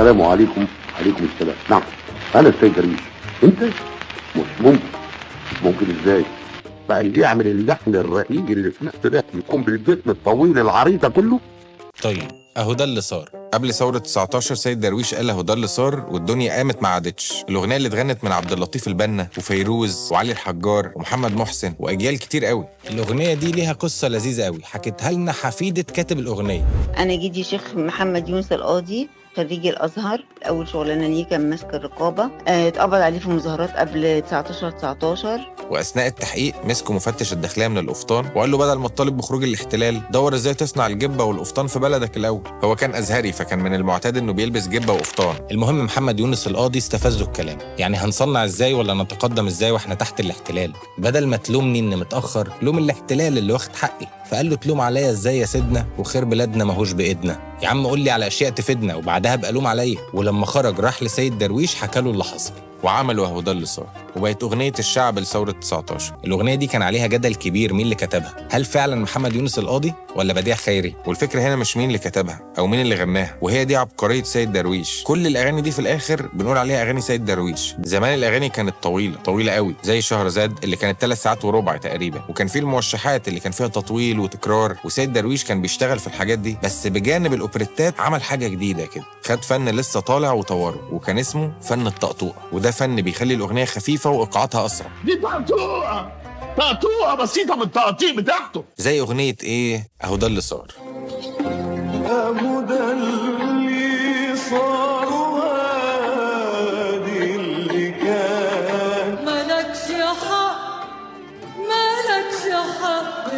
السلام عليكم. عليكم السلام. نعم انا السيد درويش. انت؟ مش ممكن. مش ممكن ازاي؟ بقى اللي يعمل اللحن الرقيق اللي في نفس ده يكون بالجسم الطويل العريض ده كله؟ طيب اهو ده اللي صار. قبل ثورة 19 سيد درويش قال اهو ده اللي صار والدنيا قامت ما عادتش. الأغنية اللي اتغنت من عبد اللطيف البنا وفيروز وعلي الحجار ومحمد محسن وأجيال كتير قوي. الأغنية دي ليها قصة لذيذة قوي حكتها لنا حفيدة كاتب الأغنية. أنا جدي شيخ محمد يونس القاضي خريج الأزهر. أول شغلانة ليه كان ماسك الرقابة، اتقبض عليه في مظاهرات قبل 19 وأثناء التحقيق مسكوا مفتش الداخلية من القفطان وقال له بدل ما تطالب بخروج الاحتلال دور ازاي تصنع الجبة والقفطان في بلدك الأول. هو كان أزهري فكان من المعتاد إنه بيلبس جبة وقفطان. المهم محمد يونس القاضي استفزه الكلام، يعني هنصنع ازاي ولا نتقدم ازاي واحنا تحت الاحتلال؟ بدل ما تلومني إن متأخر لوم الاحتلال اللي واخد حقي. فقال له تلوم عليا ازاي يا سيدنا وخير بلادنا ماهوش بإيدنا. يا عم قول لي على أشياء تفيدنا وبعدها بقى لوم عليا. ولما خرج راح لسيد درويش حكى له اللي حصل وعملوا اهو ده اللي صار، وبقت أغنية الشعب لثورة 19. الأغنية دي كان عليها جدل كبير مين اللي كتبها، هل فعلا محمد يونس القاضي ولا بديع خيري؟ والفكرة هنا مش مين اللي كتبها أو مين اللي غناها، وهي دي عبقرية سيد درويش. كل الأغاني دي في الآخر بنقول عليها أغاني سيد درويش. زمان الأغاني كانت طويلة قوي زي شهرزاد اللي كانت 3 ساعات وربع تقريبا، وكان في الموشحات اللي كان فيها تطويل وتكرار، وسيد درويش كان بيشتغل في الحاجات دي. بس بجانب الأوبريتات عمل حاجة جديدة كده، خد فن لسه طالع وطوره وكان اسمه فن الطقطوقة، وده فن بيخلي الأغنية خفيفة وإيقاعاتها أسرع. دي طقطوقة بسيطة من التقطيع بتاعته. زي أغنية إيه أهو ده اللي صار. أهو ده اللي صار وادي اللي كان. مالكش حق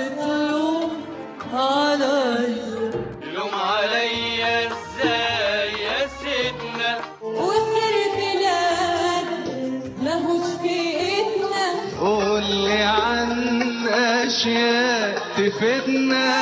تلوم عليا ازاي يا سيدنا وخير بلاد ماهوش في ايدنا. قول لي عن أشياء تفيدنا.